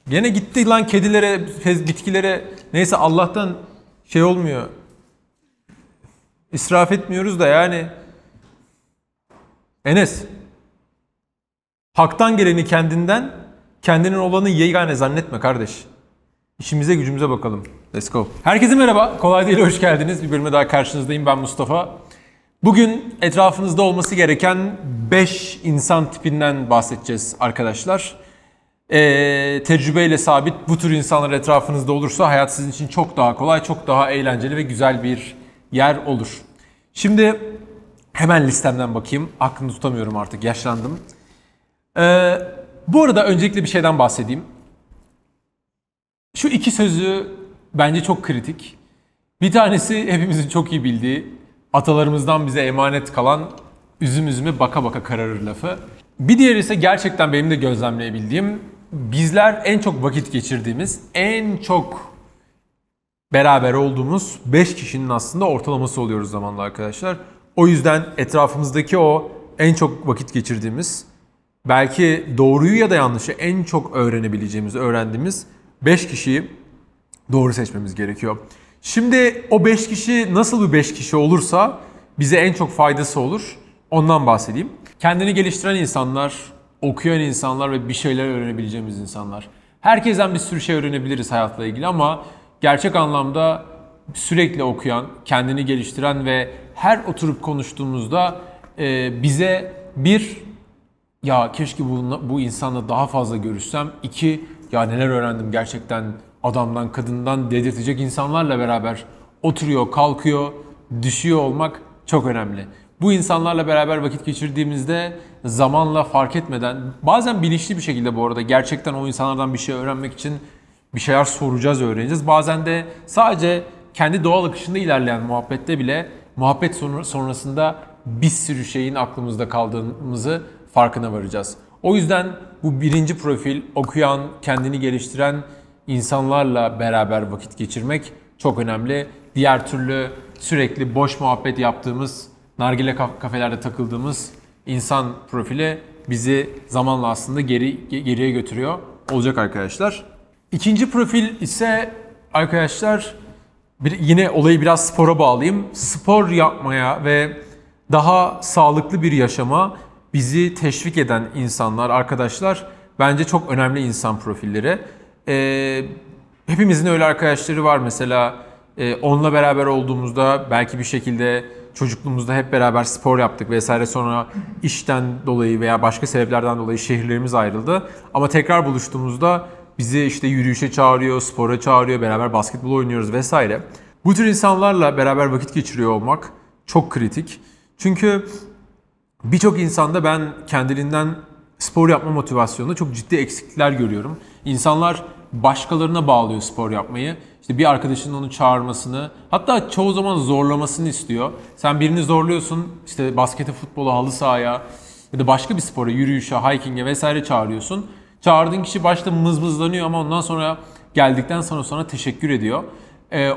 Gene gitti lan kedilere, bitkilere. Neyse Allah'tan şey olmuyor. İsraf etmiyoruz da yani. Enes. Hak'tan geleni kendinden, kendinin olanı yegane zannetme kardeş. İşimize gücümüze bakalım. Let's go. Herkese merhaba. Kolay değil, hoş geldiniz. Bir bölüme daha karşınızdayım. Ben Mustafa. Bugün etrafınızda olması gereken 5 insan tipinden bahsedeceğiz arkadaşlar. Tecrübeyle sabit bu tür insanlar etrafınızda olursa hayat sizin için çok daha kolay, çok daha eğlenceli ve güzel bir yer olur. Şimdi hemen listemden bakayım. Aklımı tutamıyorum artık, yaşlandım. Bu arada öncelikle bir şeyden bahsedeyim. Şu iki sözü bence çok kritik. Bir tanesi hepimizin çok iyi bildiği, atalarımızdan bize emanet kalan üzüm üzüme baka baka kararır lafı. Bir diğeri ise gerçekten benim de gözlemleyebildiğim, bizler en çok vakit geçirdiğimiz, en çok beraber olduğumuz 5 kişinin aslında ortalaması oluyoruz zamanla arkadaşlar. O yüzden etrafımızdaki o en çok vakit geçirdiğimiz, belki doğruyu ya da yanlışı en çok öğrendiğimiz 5 kişiyi doğru seçmemiz gerekiyor. Şimdi o 5 kişi nasıl bir 5 kişi olursa bize en çok faydası olur, ondan bahsedeyim. Kendini geliştiren insanlar, okuyan insanlar ve bir şeyler öğrenebileceğimiz insanlar. Herkesten bir sürü şey öğrenebiliriz hayatla ilgili ama gerçek anlamda sürekli okuyan, kendini geliştiren ve her oturup konuştuğumuzda bize bir, ya keşke bu insanla daha fazla görüşsem, 2, ya neler öğrendim gerçekten adamdan kadından dedirtecek insanlarla beraber oturuyor, kalkıyor, düşüyor olmak çok önemli. Bu insanlarla beraber vakit geçirdiğimizde zamanla fark etmeden, bazen bilinçli bir şekilde bu arada gerçekten o insanlardan bir şey öğrenmek için bir şeyler soracağız, öğreneceğiz. Bazen de sadece kendi doğal akışında ilerleyen muhabbette bile muhabbet sonrasında bir sürü şeyin aklımızda kaldığımızı farkına varacağız. O yüzden bu birinci profil, okuyan, kendini geliştiren insanlarla beraber vakit geçirmek çok önemli. Diğer türlü sürekli boş muhabbet yaptığımız, nargile kafelerde takıldığımız insan profili bizi zamanla aslında geriye götürüyor olacak arkadaşlar. İkinci profil ise arkadaşlar, yine olayı biraz spora bağlayayım. Spor yapmaya ve daha sağlıklı bir yaşama bizi teşvik eden insanlar, arkadaşlar bence çok önemli insan profilleri. Hepimizin öyle arkadaşları var mesela. Onunla beraber olduğumuzda belki bir şekilde çocukluğumuzda hep beraber spor yaptık vesaire, sonra işten dolayı veya başka sebeplerden dolayı şehirlerimiz ayrıldı. Ama tekrar buluştuğumuzda bizi işte yürüyüşe çağırıyor, spora çağırıyor, beraber basketbol oynuyoruz vesaire. Bu tür insanlarla beraber vakit geçiriyor olmak çok kritik. Çünkü birçok insanda ben kendiliğinden spor yapma motivasyonunda çok ciddi eksiklikler görüyorum. İnsanlar başkalarına bağlıyor spor yapmayı. İşte bir arkadaşının onu çağırmasını, hatta çoğu zaman zorlamasını istiyor. Sen birini zorluyorsun, işte baskete, futbola, halı sahaya ya da başka bir spora, yürüyüşe, hiking'e vesaire çağırıyorsun. Çağırdığın kişi başta mızmızlanıyor ama ondan sonra geldikten sonra sana teşekkür ediyor.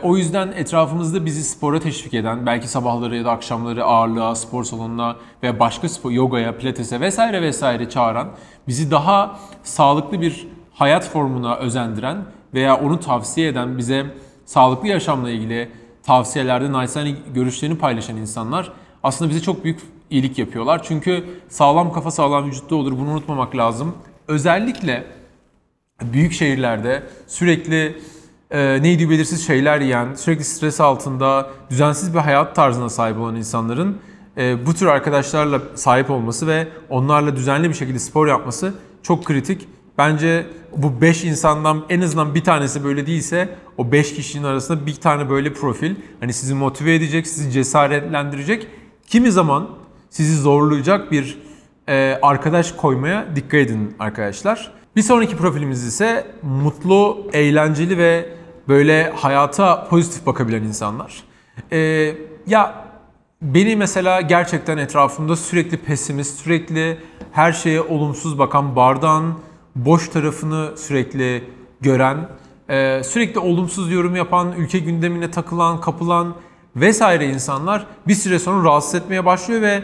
O yüzden etrafımızda bizi spora teşvik eden, belki sabahları ya da akşamları ağırlığa, spor salonuna veya başka spor, yogaya, pilatese vesaire vesaire çağıran, bizi daha sağlıklı bir hayat formuna özendiren veya onu tavsiye eden, bize sağlıklı yaşamla ilgili tavsiyelerde naçizane görüşlerini paylaşan insanlar aslında bize çok büyük iyilik yapıyorlar. Çünkü sağlam kafa sağlam vücutta olur, bunu unutmamak lazım. Özellikle büyük şehirlerde sürekli neydi belirsiz şeyler yiyen, sürekli stres altında, düzensiz bir hayat tarzına sahip olan insanların bu tür arkadaşlarla sahip olması ve onlarla düzenli bir şekilde spor yapması çok kritik. Bence bu 5 insandan en azından bir tanesi böyle değilse, o 5 kişinin arasında bir tane böyle profil, hani sizi motive edecek, sizi cesaretlendirecek, kimi zaman sizi zorlayacak bir arkadaş koymaya dikkat edin arkadaşlar. Bir sonraki profilimiz ise mutlu, eğlenceli ve böyle hayata pozitif bakabilen insanlar. Ya beni mesela gerçekten etrafımda sürekli pesimist, sürekli her şeye olumsuz bakan, bardağın boş tarafını sürekli gören, sürekli olumsuz yorum yapan, ülke gündemine takılan, kapılan vesaire insanlar bir süre sonra rahatsız etmeye başlıyor ve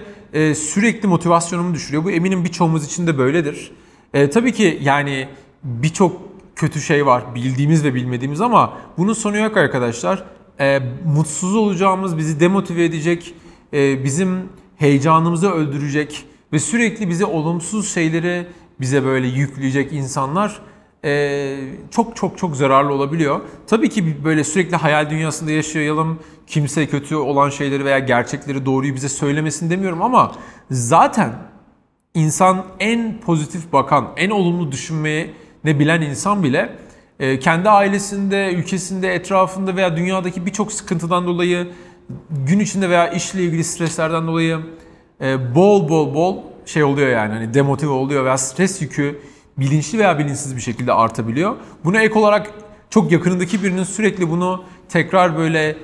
sürekli motivasyonumu düşürüyor. Bu eminim birçoğumuz için de böyledir. Tabii ki yani birçok kötü şey var. Bildiğimiz ve bilmediğimiz ama bunun sonu yok arkadaşlar. Mutsuz olacağımız, bizi demotive edecek, bizim heyecanımızı öldürecek ve sürekli bize olumsuz şeyleri bize böyle yükleyecek insanlar çok çok çok zararlı olabiliyor. Tabii ki böyle sürekli hayal dünyasında yaşayalım. Kimse kötü olan şeyleri veya gerçekleri, doğruyu bize söylemesin demiyorum ama zaten insan en pozitif bakan, en olumlu düşünmeyi ne bilen insan bile kendi ailesinde, ülkesinde, etrafında veya dünyadaki birçok sıkıntıdan dolayı, gün içinde veya işle ilgili streslerden dolayı bol şey oluyor yani hani demotive oluyor veya stres yükü bilinçli veya bilinçsiz bir şekilde artabiliyor. Buna ek olarak çok yakınındaki birinin sürekli bunu tekrar böyle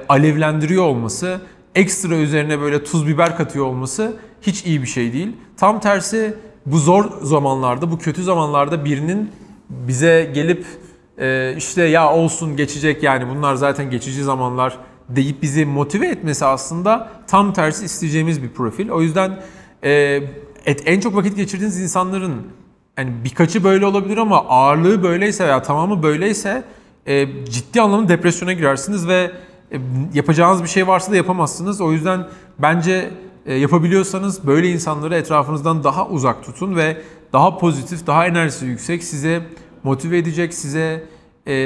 alevlendiriyor olması, ekstra üzerine böyle tuz biber katıyor olması hiç iyi bir şey değil. Tam tersi bu zor zamanlarda, bu kötü zamanlarda birinin bize gelip işte ya olsun geçecek yani bunlar zaten geçici zamanlar deyip bizi motive etmesi aslında tam tersi isteyeceğimiz bir profil. O yüzden en çok vakit geçirdiğiniz insanların yani birkaçı böyle olabilir ama ağırlığı böyleyse veya tamamı böyleyse ciddi anlamda depresyona girersiniz ve yapacağınız bir şey varsa da yapamazsınız. O yüzden bence yapabiliyorsanız böyle insanları etrafınızdan daha uzak tutun ve daha pozitif, daha enerjisi yüksek, size motive edecek, size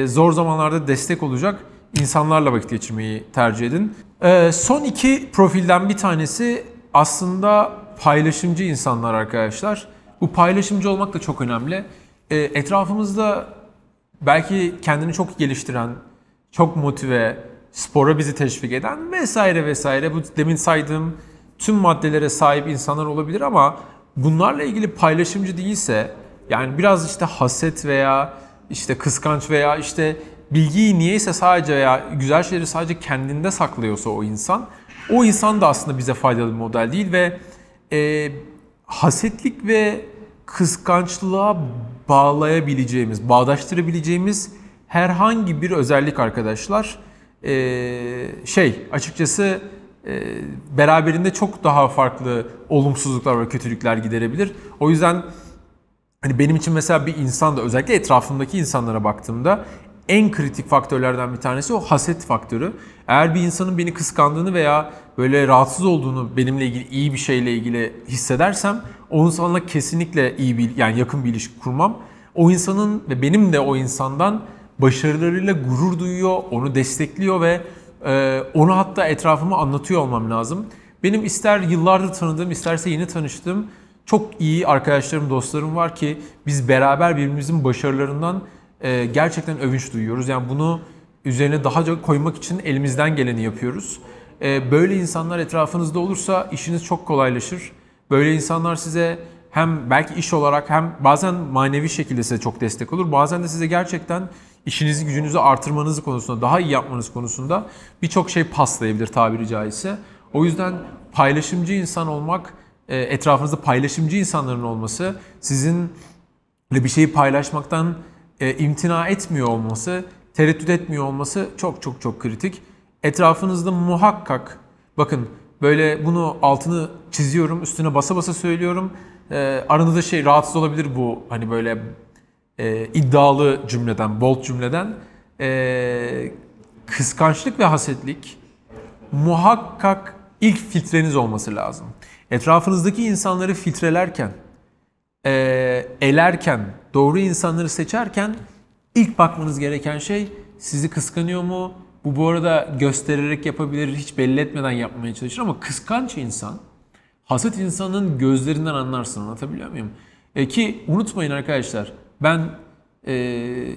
zor zamanlarda destek olacak insanlarla vakit geçirmeyi tercih edin. Son iki profilden bir tanesi aslında paylaşımcı insanlar arkadaşlar. Bu paylaşımcı olmak da çok önemli. Etrafımızda belki kendini çok geliştiren, çok motive, spora bizi teşvik eden vesaire vesaire bu demin saydığım tüm maddelere sahip insanlar olabilir ama bunlarla ilgili paylaşımcı değilse yani biraz işte haset veya işte kıskanç veya işte bilgiyi niyeyse sadece veya güzel şeyleri sadece kendinde saklıyorsa o insan da aslında bize faydalı bir model değil ve hasetlik ve kıskançlığa bağdaştırabileceğimiz herhangi bir özellik arkadaşlar açıkçası beraberinde çok daha farklı olumsuzluklar ve kötülükler giderebilir. O yüzden hani benim için mesela bir insan da özellikle etrafımdaki insanlara baktığımda en kritik faktörlerden bir tanesi o haset faktörü. Eğer bir insanın beni kıskandığını veya böyle rahatsız olduğunu benimle ilgili iyi bir şeyle ilgili hissedersem o insanla kesinlikle yani yakın bir ilişki kurmam. O insanın ve benim de o insandan başarılarıyla gurur duyuyor, onu destekliyor ve onu hatta etrafıma anlatıyor olmam lazım. Benim ister yıllardır tanıdığım, isterse yeni tanıştığım çok iyi arkadaşlarım, dostlarım var ki biz beraber birbirimizin başarılarından gerçekten övünç duyuyoruz. Yani bunu üzerine daha çok koymak için elimizden geleni yapıyoruz. Böyle insanlar etrafınızda olursa işiniz çok kolaylaşır. Böyle insanlar size hem belki iş olarak hem bazen manevi şekilde size çok destek olur. Bazen de size gerçekten işinizi, gücünüzü artırmanız konusunda, daha iyi yapmanız konusunda birçok şey paslayabilir tabiri caizse. O yüzden paylaşımcı insan olmak, etrafınızda paylaşımcı insanların olması, sizinle bir şeyi paylaşmaktan imtina etmiyor olması, tereddüt etmiyor olması çok çok çok kritik. Etrafınızda muhakkak, bakın böyle bunu altını çiziyorum, üstüne basa basa söylüyorum. Aranızda rahatsız olabilir bu hani böyle iddialı cümleden, bold cümleden. Kıskançlık ve hasetlik muhakkak ilk filtreniz olması lazım. Etrafınızdaki insanları filtrelerken, elerken, doğru insanları seçerken ilk bakmanız gereken şey sizi kıskanıyor mu? Bu arada göstererek yapabilir, hiç belli etmeden yapmaya çalışır ama kıskanç insan, haset insanın gözlerinden anlarsın, anlatabiliyor muyum? Ki unutmayın arkadaşlar, ben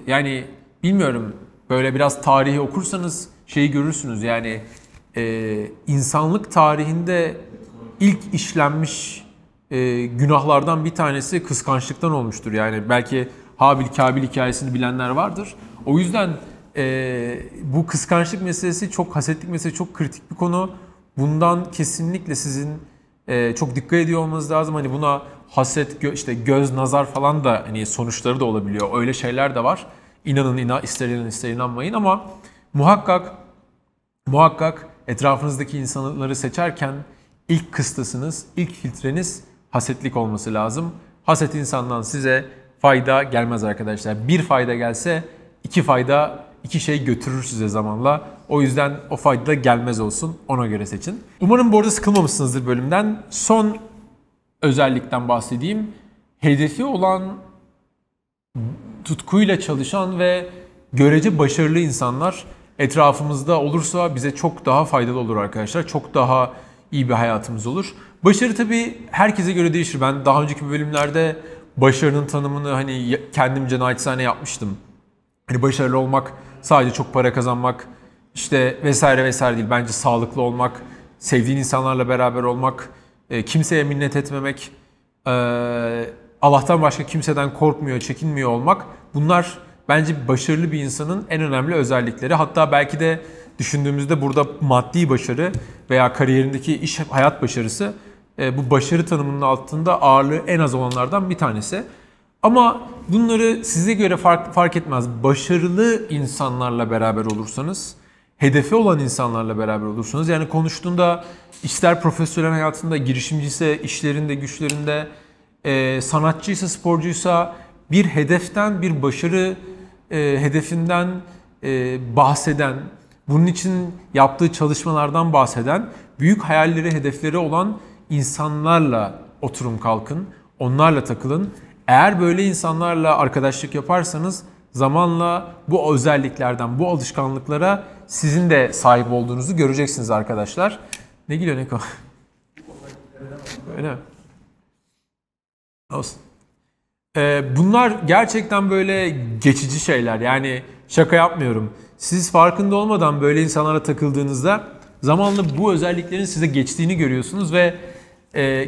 yani bilmiyorum böyle biraz tarihi okursanız şeyi görürsünüz yani insanlık tarihinde ilk işlenmiş günahlardan bir tanesi kıskançlıktan olmuştur. Yani belki Habil-Kabil hikayesini bilenler vardır. O yüzden bu kıskançlık meselesi, hasetlik meselesi çok kritik bir konu. Bundan kesinlikle sizin çok dikkat ediyor olmanız lazım. Hani buna haset, işte göz, nazar falan da hani sonuçları da olabiliyor. Öyle şeyler de var. İnanın, ister inanın ister inanmayın ama muhakkak etrafınızdaki insanları seçerken ilk kıstasınız, ilk filtreniz hasetlik olması lazım. Haset insandan size fayda gelmez arkadaşlar. Bir fayda gelse iki fayda, iki şey götürür size zamanla. O yüzden o fayda da gelmez olsun. Ona göre seçin. Umarım bu arada sıkılmamışsınızdır bölümden. Son özellikten bahsedeyim. Hedefi olan, tutkuyla çalışan ve görece başarılı insanlar etrafımızda olursa bize çok daha faydalı olur arkadaşlar. Çok daha iyi bir hayatımız olur. Başarı tabii herkese göre değişir. Ben daha önceki bölümlerde başarının tanımını hani kendimce naçizane yapmıştım. Hani başarılı olmak sadece çok para kazanmak işte vesaire vesaire değil. Bence sağlıklı olmak, sevdiğin insanlarla beraber olmak, kimseye minnet etmemek, Allah'tan başka kimseden korkmuyor, çekinmiyor olmak. Bunlar bence başarılı bir insanın en önemli özellikleri. Hatta belki de düşündüğümüzde burada maddi başarı veya kariyerindeki iş hayat başarısı bu başarı tanımının altında ağırlığı en az olanlardan bir tanesi. Ama bunları size göre fark etmez. Başarılı insanlarla beraber olursanız, hedefi olan insanlarla beraber olursanız, yani konuştuğunda ister profesyonel hayatında, girişimciyse, işlerinde, güçlerinde, sanatçıysa, sporcuysa bir hedeften, bir başarı hedefinden bahseden, bunun için yaptığı çalışmalardan bahseden, büyük hayalleri, hedefleri olan insanlarla oturun kalkın, onlarla takılın. Eğer böyle insanlarla arkadaşlık yaparsanız zamanla bu özelliklerden, bu alışkanlıklara sizin de sahip olduğunuzu göreceksiniz arkadaşlar. Ne gülüyor Neko? Öyle mi? Olsun. Bunlar gerçekten böyle geçici şeyler. Yani şaka yapmıyorum. Siz farkında olmadan böyle insanlara takıldığınızda zamanla bu özelliklerin size geçtiğini görüyorsunuz ve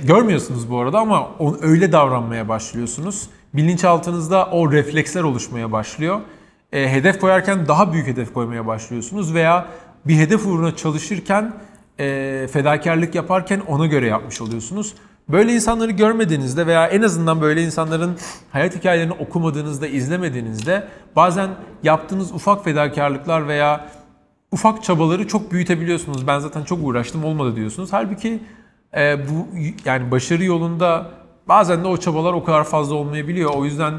görmüyorsunuz bu arada ama öyle davranmaya başlıyorsunuz. Bilinçaltınızda o refleksler oluşmaya başlıyor. Hedef koyarken daha büyük hedef koymaya başlıyorsunuz veya bir hedef uğruna çalışırken, fedakarlık yaparken ona göre yapmış oluyorsunuz. Böyle insanları görmediğinizde veya en azından böyle insanların hayat hikayelerini okumadığınızda, izlemediğinizde bazen yaptığınız ufak fedakarlıklar veya ufak çabaları çok büyütebiliyorsunuz. Ben zaten çok uğraştım, olmadı diyorsunuz. Halbuki bu yani başarı yolunda bazen de o çabalar o kadar fazla olmayabiliyor. O yüzden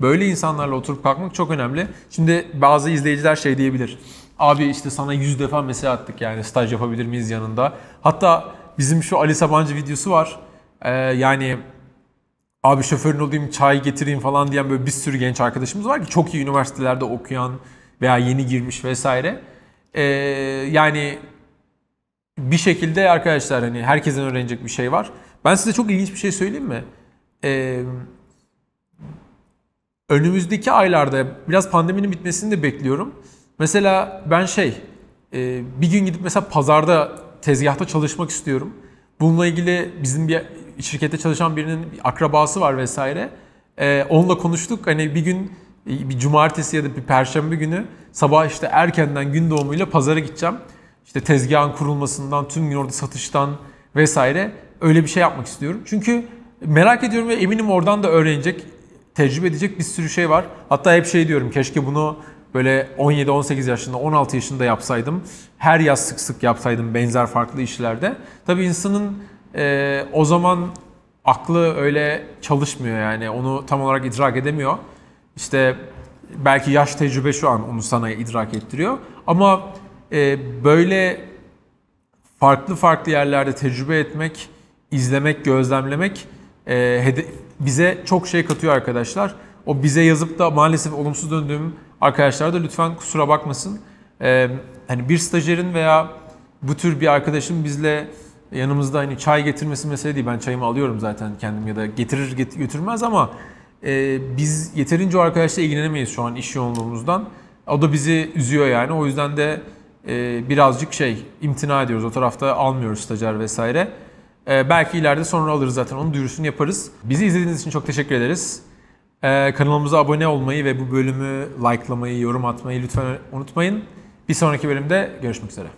böyle insanlarla oturup kalkmak çok önemli. Şimdi bazı izleyiciler şey diyebilir. Abi işte sana 100 defa mesaj attık, yani staj yapabilir miyiz yanında? Hatta bizim şu Ali Sabancı videosu var. Yani abi şoförün olayım, çay getireyim falan diyen böyle bir sürü genç arkadaşımız var ki çok iyi üniversitelerde okuyan veya yeni girmiş vesaire. Yani bir şekilde arkadaşlar hani herkesin öğrenecek bir şey var. Ben size çok ilginç bir şey söyleyeyim mi? Önümüzdeki aylarda biraz pandeminin bitmesini de bekliyorum. Mesela ben bir gün gidip mesela pazarda, tezgahta çalışmak istiyorum. Bununla ilgili bizim bir şirkette çalışan birinin bir akrabası var vesaire. Onunla konuştuk. Hani bir gün bir cumartesi ya da bir perşembe günü sabah işte erkenden gün doğumuyla pazara gideceğim. İşte tezgahın kurulmasından, tüm gün orada satıştan vesaire öyle bir şey yapmak istiyorum. Çünkü merak ediyorum ve eminim oradan da öğrenecek, tecrübe edecek bir sürü şey var. Hatta hep şey diyorum, keşke bunu böyle 17-18 yaşında, 16 yaşında yapsaydım. Her yaz sık sık yapsaydım benzer farklı işlerde. Tabii insanın o zaman aklı öyle çalışmıyor, yani onu tam olarak idrak edemiyor. İşte belki yaş, tecrübe şu an onu sana idrak ettiriyor. Ama böyle farklı farklı yerlerde tecrübe etmek, izlemek, gözlemlemek bize çok şey katıyor arkadaşlar. O bize yazıp da maalesef olumsuz döndüğüm arkadaşlar da lütfen kusura bakmasın. Hani bir stajyerin veya bu tür bir arkadaşın bizle yanımızda hani çay getirmesi mesele değil. Ben çayımı alıyorum zaten kendim ya da getirir götürmez ama biz yeterince o arkadaşla ilgilenemeyiz şu an iş yoğunluğumuzdan. O da bizi üzüyor yani. O yüzden de birazcık imtina ediyoruz. O tarafta almıyoruz stajyer vesaire. Belki ileride sonra alırız zaten. Onun duyurusunu yaparız. Bizi izlediğiniz için çok teşekkür ederiz. Kanalımıza abone olmayı ve bu bölümü likelamayı, yorum atmayı lütfen unutmayın. Bir sonraki bölümde görüşmek üzere.